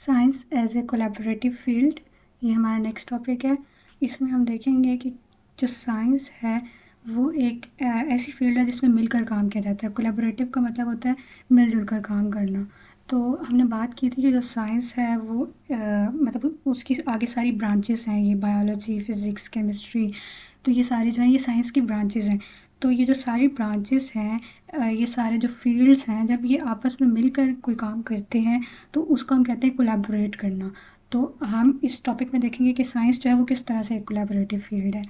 Science as a collaborative field, ये हमारा next topic है। इसमें हम देखेंगे कि जो साइंस है वो एक ऐसी फील्ड है जिसमें मिलकर काम किया जाता है। कोलैबोरेटिव का मतलब होता है मिलजुल कर काम करना। तो हमने बात की थी कि जो साइंस है वो मतलब उसकी आगे सारी ब्रांचेस हैं, ये बायोलॉजी, फिज़िक्स, केमिस्ट्री, तो ये सारी जो हैं ये साइंस की ब्रांचेस हैं। तो ये जो सारी ब्रांचेस हैं, ये सारे जो फील्ड्स हैं, जब ये आपस में मिलकर कोई काम करते हैं तो उसको हम कहते हैं कोलैबोरेट करना। तो हम इस टॉपिक में देखेंगे कि साइंस जो है वो किस तरह से एक कोलैबोरेटिव फील्ड है।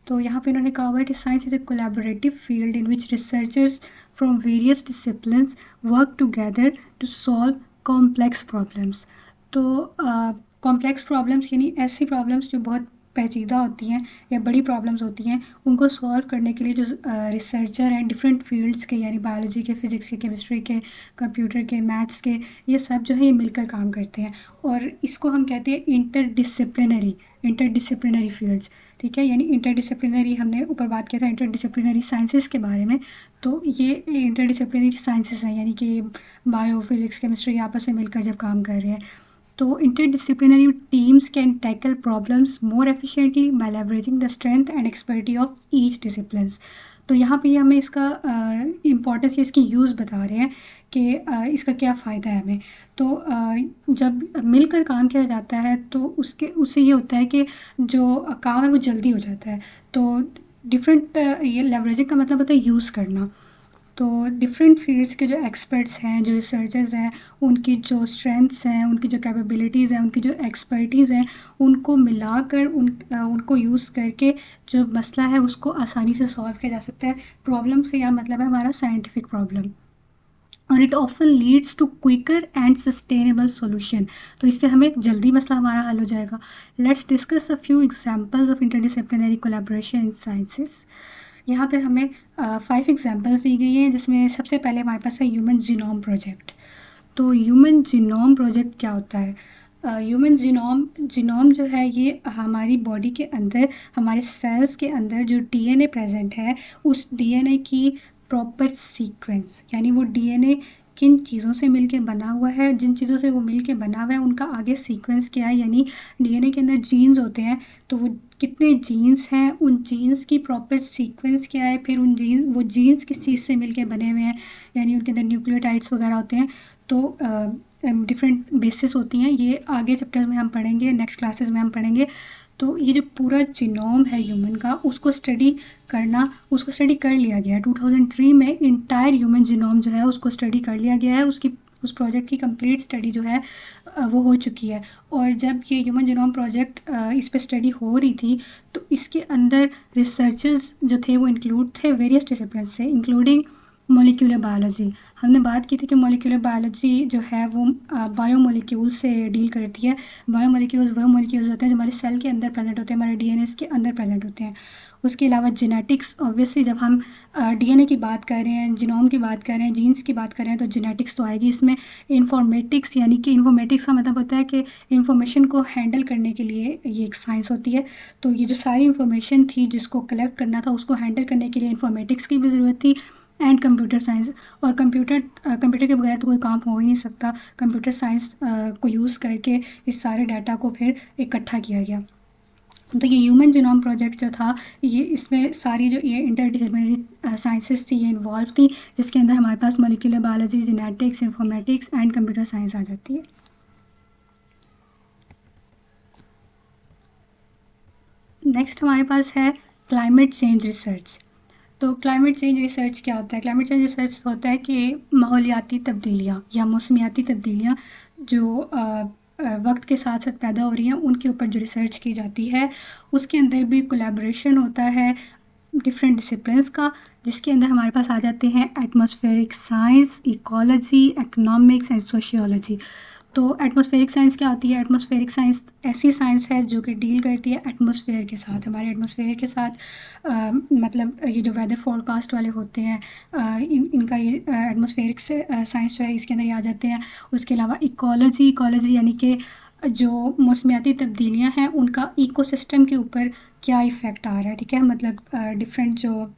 तो यहाँ पे इन्होंने कहा हुआ है कि science is a collaborative field in which researchers from various disciplines work together to solve complex problems. तो कॉम्प्लेक्स प्रॉब्लम्स यानी ऐसी प्रॉब्लम्स जो बहुत पेचीदा होती हैं या बड़ी प्रॉब्लम्स होती हैं, उनको सॉल्व करने के लिए जो रिसर्चर हैं डिफरेंट फील्ड्स के, यानी बायोलॉजी के, फिज़िक्स के, केमिस्ट्री के, कंप्यूटर के, मैथ्स के, ये सब जो है ये मिलकर काम करते हैं। और इसको हम कहते हैं इंटरडिसिप्लिनरी फील्ड्स। ठीक है, यानी इंटरडिसिप्लिनरी, हमने ऊपर बात किया था इंटरडिसिप्लिनरी साइंसेस के बारे में। तो ये इंटरडिसिप्लिनरी साइंसेस हैं, यानी कि बायो, फिज़िक्स, केमिस्ट्री आपस में मिलकर जब काम कर रहे हैं। तो interdisciplinary teams can tackle problems more efficiently by leveraging the strength and expertise of each disciplines। तो यहाँ पे हमें इसका इम्पोर्टेंस या इसकी यूज़ बता रहे हैं कि इसका क्या फ़ायदा है हमें। तो जब मिलकर काम किया जाता है तो उससे ये होता है कि जो काम है वो जल्दी हो जाता है। तो डिफरेंट, ये लेवरेजिंग का मतलब होता है यूज़ करना। तो डिफरेंट फील्ड्स के जो एक्सपर्ट्स हैं, जो रिसर्चर्स हैं, उनकी जो स्ट्रेंथ्स हैं, उनकी जो कैपेबिलिटीज़ हैं, उनकी जो एक्सपर्टीज़ हैं, उनको मिलाकर उनको यूज़ करके जो मसला है उसको आसानी से सॉल्व किया जा सकता है। प्रॉब्लम से यह मतलब है हमारा साइंटिफिक प्रॉब्लम, और it often leads to quicker and sustainable solution. तो इससे हमें जल्दी मसला हमारा हल हो जाएगा। Let's discuss a few examples of interdisciplinary collaboration in sciences. यहाँ पे हमें 5 एग्जांपल्स दी गई हैं, जिसमें सबसे पहले हमारे पास है ह्यूमन जीनोम प्रोजेक्ट। तो ह्यूमन जीनोम प्रोजेक्ट क्या होता है? ह्यूमन जीनोम जो है ये हमारी बॉडी के अंदर, हमारे सेल्स के अंदर जो डीएनए प्रेजेंट है, उस डीएनए की प्रॉपर सीक्वेंस, यानी वो डीएनए किन चीज़ों से मिलके बना हुआ है, जिन चीज़ों से वो मिलके बना हुआ है उनका आगे सीक्वेंस क्या है, यानी डीएनए के अंदर जीन्स होते हैं, तो वो कितने जीन्स हैं, उन जीन्स की प्रॉपर सीक्वेंस क्या है, फिर वो जीन्स किस चीज़ से मिलके बने हुए हैं, यानी उनके अंदर न्यूक्लियोटाइड्स वगैरह होते हैं। तो डिफरेंट बेसिस होती हैं, ये आगे चैप्टर्स में हम पढ़ेंगे, नेक्स्ट क्लासेस में हम पढ़ेंगे। तो ये जो पूरा जीनोम है ह्यूमन का, उसको स्टडी कर लिया गया है 2003 में। इंटायर ह्यूमन जीनोम जो है उसको स्टडी कर लिया गया है, उस प्रोजेक्ट की कंप्लीट स्टडी जो है वो हो चुकी है। और जब ये ह्यूमन जीनोम प्रोजेक्ट इस पे स्टडी हो रही थी तो इसके अंदर रिसर्चर्स जो थे वो इंक्लूड थे वेरियस डिसिप्लिन से, इंक्लूडिंग मॉलिक्यूलर बायोलॉजी। हमने बात की थी कि मॉलिक्यूलर बायोलॉजी जो है वो बायोमोलिक्यूल से डील करती है। बायोमोलिक्यूल्स वह मॉलिक्यूल्स होते हैं जो हमारे सेल के अंदर प्रेजेंट होते हैं, हमारे डीएनए के अंदर प्रेजेंट होते हैं। उसके अलावा जेनेटिक्स, ऑब्वियसली जब हम डीएनए की बात कर रहे हैं, जीनोम की बात कर रहे हैं, जीन्स की बात कर रहे हैं, तो जेनेटिक्स तो आएगी इसमें। इन्फॉर्मेटिक्स, यानी कि इन्फॉर्मेटिक्स का मतलब होता है कि इंफॉर्मेशन को हैंडल करने के लिए ये एक साइंस होती है। तो ये जो सारी इन्फॉर्मेशन थी जिसको कलेक्ट करना था, उसको हैंडल करने के लिए इन्फॉर्मेटिक्स की भी ज़रूरत थी, एंड कंप्यूटर साइंस। और कंप्यूटर के बगैर तो कोई काम हो ही नहीं सकता। कंप्यूटर साइंस को यूज़ करके इस सारे डाटा को फिर इकट्ठा किया गया। तो ये ह्यूमन जीनोम प्रोजेक्ट जो था, ये इसमें सारी जो ये इंटरडिसिप्लिनरी साइंसेस थी ये इन्वॉल्व थी, जिसके अंदर हमारे पास molecular biology, genetics, informatics and computer science आ जाती है। नेक्स्ट हमारे पास है क्लाइमेट चेंज रिसर्च। तो क्लाइमेट चेंज रिसर्च क्या होता है? क्लाइमेट चेंज रिसर्च होता है कि माहौलियाती तब्दीलियाँ या मौसमियाती तब्दीलियाँ जो वक्त के साथ साथ पैदा हो रही हैं, उनके ऊपर जो रिसर्च की जाती है, उसके अंदर भी कोलैबोरेशन होता है डिफरेंट डिसिप्लिन्स का, जिसके अंदर हमारे पास आ जाते हैं atmospheric science, ecology, economics and sociology. तो एटमॉस्फेरिक साइंस क्या होती है? एटमॉस्फेरिक साइंस ऐसी साइंस है जो कि डील करती है एटमॉस्फेयर के साथ, हमारे एटमॉस्फेयर के साथ। मतलब ये जो वेदर फोरकास्ट वाले होते हैं, इनका ये एटमॉस्फेरिक से साइंस जो है इसके अंदर ही आ जाते हैं। उसके अलावा इकोलॉजी यानी कि जो मौसमियाती तब्दीलियाँ हैं उनका इकोसिस्टम के ऊपर क्या इफ़ेक्ट आ रहा है। ठीक है, मतलब डिफरेंट जो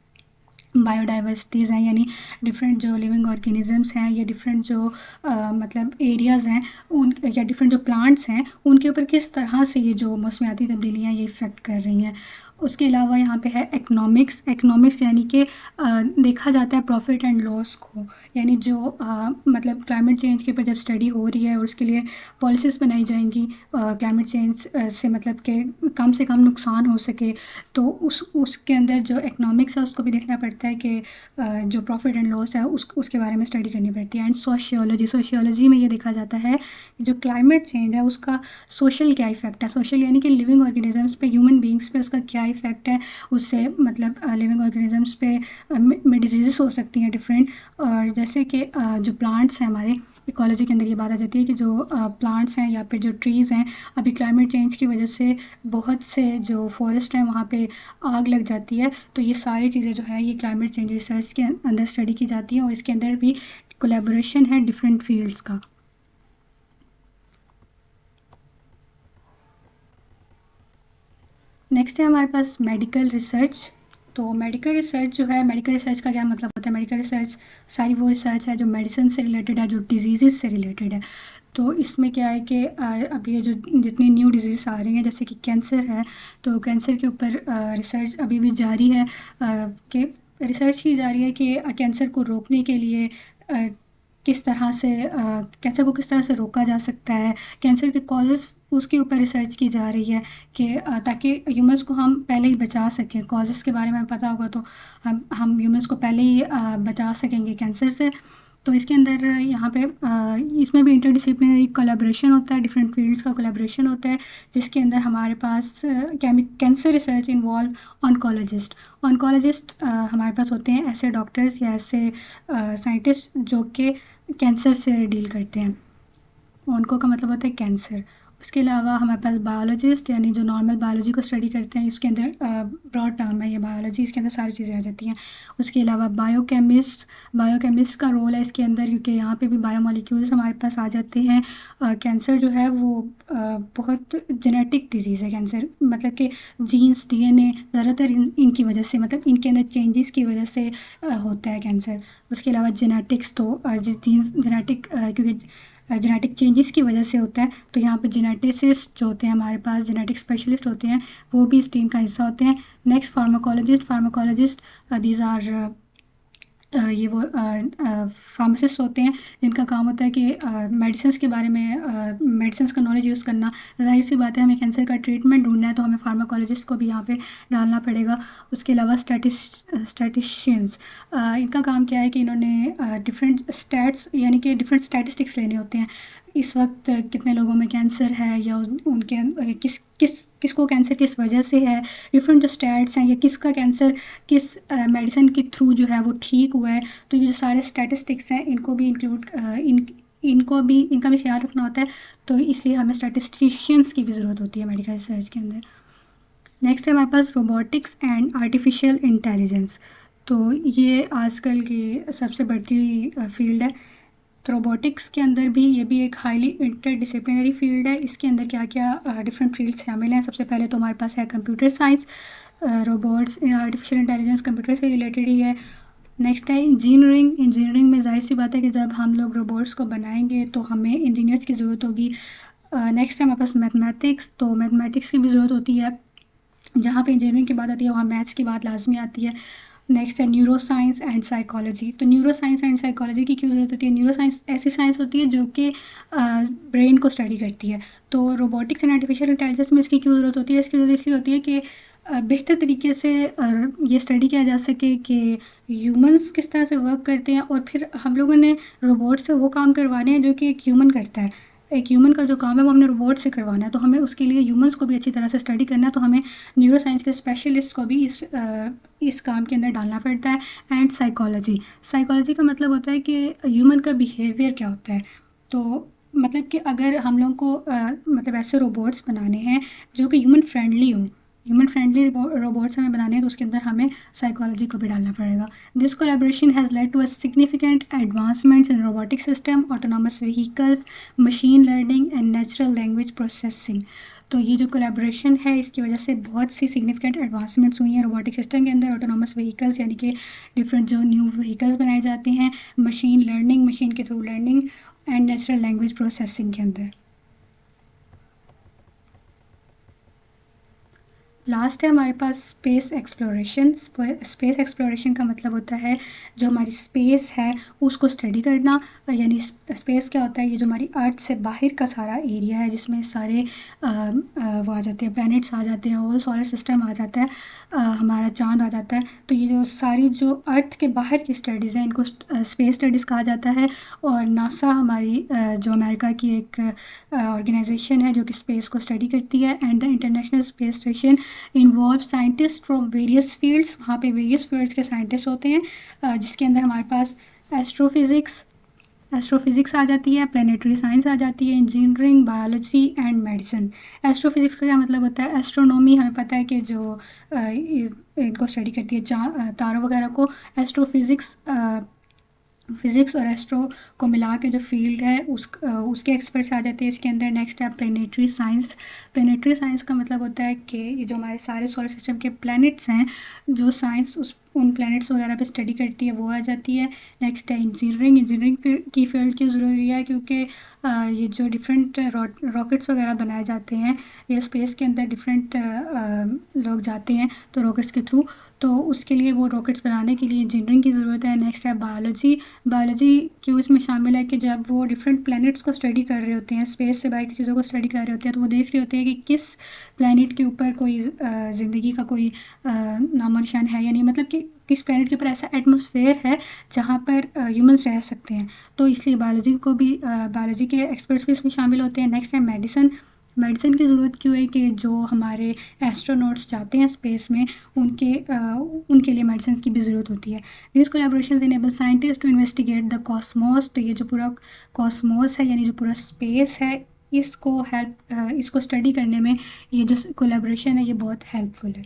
बायोडाइवर्सिटीज़ हैं, यानी डिफरेंट जो लिविंग ऑर्गेनिजम्स हैं या डिफरेंट जो मतलब एरियाज़ हैं उन या डिफरेंट जो प्लांट्स हैं उनके ऊपर किस तरह से ये जो मौसमियाती तब्दीलियाँ ये इफ़ेक्ट कर रही हैं। उसके अलावा यहाँ पे है इकनॉमिक्स यानी कि देखा जाता है प्रॉफिट एंड लॉस को, यानी जो मतलब क्लाइमेट चेंज के ऊपर जब स्टडी हो रही है और उसके लिए पॉलिसीज़ बनाई जाएंगी क्लाइमेट चेंज से मतलब कि कम से कम नुकसान हो सके, तो उसके अंदर जो इकनॉमिक्स है उसको भी देखना पड़ता है कि जो प्रॉफिट एंड लॉस है उसके बारे में स्टडी करनी पड़ती है। एंड सोशियोलॉजी में ये देखा जाता है कि जो क्लाइमेट चेंज है उसका सोशल क्या इफ़ेक्ट है, सोशल यानी कि लिविंग ऑर्गेनिजम्स पे, ह्यूमन बींग्स पे उसका क्या इफ़ेक्ट है, उससे मतलब लिविंग ऑर्गेनिजम्स पे में डिजीज़ हो सकती हैं डिफरेंट। और जैसे कि जो प्लांट्स हैं हमारे इकोलॉजी के अंदर ये बात आ जाती है कि जो प्लांट्स हैं या फिर जो ट्रीज़ हैं, अभी क्लाइमेट चेंज की वजह से बहुत से जो फॉरेस्ट हैं वहाँ पे आग लग जाती है। तो ये सारी चीज़ें जो है ये क्लाइमेट चेंज रिसर्च के अंदर स्टडी की जाती है और इसके अंदर भी कोलैबोरेशन है डिफरेंट फील्ड्स का। नेक्स्ट है हमारे पास मेडिकल रिसर्च। तो मेडिकल रिसर्च जो है, मेडिकल रिसर्च का क्या मतलब होता है? मेडिकल रिसर्च सारी वो रिसर्च है जो मेडिसिन से रिलेटेड है, जो डिजीज़ से रिलेटेड है। तो इसमें क्या है कि अब ये जो जितनी न्यू डिजीज़ आ रही हैं जैसे कि कैंसर है, तो कैंसर के ऊपर रिसर्च अभी भी जारी है कि रिसर्च की जा रही है कि कैंसर को रोकने के लिए किस तरह से कैंसर को किस तरह से रोका जा सकता है, कैंसर के कॉजेज़ उसके ऊपर रिसर्च की जा रही है कि ताकि ह्यूमन्स को हम पहले ही बचा सकें। कॉजेज़ के बारे में पता होगा तो हम ह्यूमन्स को पहले ही बचा सकेंगे कैंसर से। तो इसके अंदर यहाँ पे इसमें भी इंटरडिसिप्लिनरी कोलैबोरेशन होता है, डिफरेंट फील्ड्स का कोलैबोरेशन होता है, जिसके अंदर हमारे पास कैंसर रिसर्च इन्वॉल्व ऑन्कोलॉजिस्ट हमारे पास होते हैं, ऐसे डॉक्टर्स या ऐसे साइंटिस्ट जो कि कैंसर से डील करते हैं। ऑन्को का मतलब होता है कैंसर। उसके अलावा हमारे पास बायोलॉजिस्ट यानी जो नॉर्मल बायोलॉजी को स्टडी करते हैं, इसके अंदर ब्रॉड टर्म है ये बायोलॉजी, इसके अंदर सारी चीज़ें आ जाती हैं। उसके अलावा बायोकेमिस्ट का रोल है इसके अंदर, क्योंकि यहाँ पे भी बायोमोलिक्यूल्स हमारे पास आ जाते हैं। कैंसर जो है वो बहुत जेनेटिक डिजीज़ है कैंसर, मतलब कि जीन्स डीएनए ज़्यादातर इनकी वजह से, मतलब इनके अंदर चेंजेस की वजह से होता है कैंसर। उसके अलावा जेनेटिक्स, तो जीन्स जेनेटिक क्योंकि जेनेटिक चेंजेस की वजह से होता है, तो यहाँ पे जेनेटिसिस्ट जो होते हैं हमारे पास, जेनेटिक स्पेशलिस्ट होते हैं, वो भी इस टीम का हिस्सा होते हैं। नेक्स्ट फार्माकोलॉजिस्ट दीज आर ये वो फार्मासिस्ट होते हैं जिनका काम होता है कि मेडिसिन्स के बारे में मेडिसिन्स का नॉलेज यूज़ करना। ज़ाहिर सी बात है हमें कैंसर का ट्रीटमेंट ढूंढना है तो हमें फार्माकोलॉजिस्ट को भी यहाँ पे डालना पड़ेगा। उसके अलावा स्टैटिस्टिशियंस, इनका काम क्या है कि इन्होंने डिफरेंट स्टैट्स यानी कि डिफरेंट स्टैटिस्टिक्स लेने होते हैं। इस वक्त कितने लोगों में कैंसर है या उनके किसको कैंसर किस वजह से है, डिफरेंट जो स्टैट्स हैं या किसका कैंसर किस मेडिसिन के थ्रू जो है वो ठीक हुआ है। तो ये जो सारे स्टैटिस्टिक्स हैं इनको भी इनका भी ख्याल रखना होता है, तो इसलिए हमें स्टैटिस्टिशियंस की भी ज़रूरत होती है मेडिकल रिसर्च के अंदर। नेक्स्ट है हमारे पास रोबोटिक्स एंड आर्टिफिशियल इंटेलिजेंस। तो ये आजकल की सबसे बढ़ती हुई फील्ड है। तो रोबोटिक्स के अंदर भी ये भी एक हाईली इंटरडिसिप्लिनरी फील्ड है। इसके अंदर क्या क्या डिफरेंट फील्ड्स शामिल हैं? सबसे पहले तो हमारे पास है computer science, robots, artificial intelligence computer से रिलेटेड ही है। नेक्स्ट है इंजीनियरिंग में ज़ाहिर सी बात है कि जब हम लोग रोबोट्स को बनाएंगे तो हमें इंजीनियर्स की ज़रूरत होगी। नेक्स्ट है हमारे पास मैथमेटिक्स, तो मैथमेटिक्स की भी ज़रूरत होती है। जहाँ पे इंजीनियरिंग की बात आती है वहाँ मैथ्स की बात लाजमी आती है। नेक्स्ट है न्यूरो साइंस एंड साइकोलॉजी। तो न्यूरो साइंस एंड साइकोलॉजी की क्यों ज़रूरत होती है? न्यूरो साइंस ऐसी साइंस होती है जो कि ब्रेन को स्टडी करती है। तो रोबोटिक्स एंड आर्टिफिशियल इंटेलिजेंस में इसकी क्यों ज़रूरत होती है? इसकी ज़रूरत इसलिए होती है कि बेहतर तरीके से ये स्टडी किया जा सके कि ह्यूमंस किस तरह से वर्क करते हैं, और फिर हम लोगों ने रोबोट से वो काम करवाने हैं जो कि एक ह्यूमन करता है। एक ह्यूमन का जो काम है वो हमने रोबोट से करवाना है, तो हमें उसके लिए ह्यूमंस को भी अच्छी तरह से स्टडी करना है, तो हमें न्यूरो साइंस के स्पेशलिस्ट को भी इस काम के अंदर डालना पड़ता है। एंड साइकोलॉजी का मतलब होता है कि ह्यूमन का बिहेवियर क्या होता है। तो मतलब कि अगर हम लोग को मतलब ऐसे रोबोट्स बनाने हैं जो कि ह्यूमन फ्रेंडली हों, ह्यूमन फ्रेंडली रोबोट्स हमें बनाने हैं तो उसके अंदर हमें साइकोलॉजी को भी डालना पड़ेगा। This collaboration has led to a significant advancements in robotic system, autonomous vehicles, machine learning and natural language processing. तो ये जो कोलैबोरेशन है इसकी वजह से बहुत सी सिग्निफिकेंट एडवांसमेंट्स हुई हैं रोबोटिक सिस्टम के अंदर, ऑटोनॉमस व्हीकल्स यानी कि डिफरेंट जो न्यू व्हीकल्स बनाए जाते हैं, मशीन लर्निंग, मशीन के through learning, and natural language processing के अंदर। लास्ट है हमारे पास स्पेस एक्सप्लोरेशन। स्पेस एक्सप्लोरेशन का मतलब होता है जो हमारी स्पेस है उसको स्टडी करना, यानी स्पेस क्या होता है, ये जो हमारी अर्थ से बाहर का सारा एरिया है जिसमें सारे वो आ जाते हैं, प्लैनेट्स आ जाते हैं, होल सोलर सिस्टम आ जाता है, हमारा चांद आ जाता है। तो ये जो सारी जो अर्थ के बाहर की स्टडीज़ हैं इनको स्पेस स्टडीज़ कहा जाता है। और नासा हमारी जो अमेरिका की एक ऑर्गेनाइजेशन है जो कि स्पेस को स्टडी करती है। And the international space station involve scientist from various fields, वहाँ पे वेरियस फील्ड्स के साइंटिस्ट होते हैं, जिसके अंदर हमारे पास एस्ट्रोफिज़िक्स आ जाती है, प्लानिटरी साइंस आ जाती है, engineering, biology and medicine. Astrophysics का क्या मतलब होता है, एस्ट्रोनॉमी हमें पता है कि जो इनको स्टडी करती है तारों वगैरह को। एस्ट्रोफिज़िक्स फिज़िक्स और एस्ट्रो को मिला के जो फील्ड है उसके एक्सपर्ट्स आ जाते हैं इसके अंदर। नेक्स्ट है प्लेनेटरी साइंस। प्लेनेटरी साइंस का मतलब होता है कि ये जो हमारे सारे सोलर सिस्टम के प्लैनेट्स हैं, जो साइंस उन प्लैनेट्स वगैरह पे स्टडी करती है वो आ जाती है। नेक्स्ट है इंजीनियरिंग की फील्ड क्यों ज़रूरी है, क्योंकि ये जो डिफरेंट रॉकेट्स वगैरह बनाए जाते हैं ये स्पेस के अंदर डिफरेंट लोग जाते हैं तो रॉकेट्स के थ्रू, तो उसके लिए वो रॉकेट्स बनाने के लिए इंजीनियरिंग की ज़रूरत है। नेक्स्ट है बायोलॉजी क्यों इसमें शामिल है कि जब वो डिफरेंट प्लैनेट्स को स्टडी कर रहे होते हैं, स्पेस से बाहर की चीज़ों को स्टडी कर रहे होते हैं, तो वो देख रहे होते हैं कि किस प्लैनेट के ऊपर कोई ज़िंदगी का कोई नामो निशान है या नहीं, मतलब कि किस प्लैनेट के ऊपर ऐसा एटमॉस्फेयर है जहाँ पर ह्यूमंस रह सकते हैं। तो इसलिए बायोलॉजी के एक्सपर्ट्स भी इसमें शामिल होते हैं। नेक्स्ट है मेडिसिन की ज़रूरत क्यों है कि जो हमारे एस्ट्रोनॉट्स जाते हैं स्पेस में उनके लिए मेडिसिन की भी ज़रूरत होती है। This collaborations enable scientist to investigate the cosmos. तो ये जो पूरा कॉस्मोस है यानी जो पूरा स्पेस है इसको स्टडी करने में ये जो कोलैबोरेशन है ये बहुत हेल्पफुल है।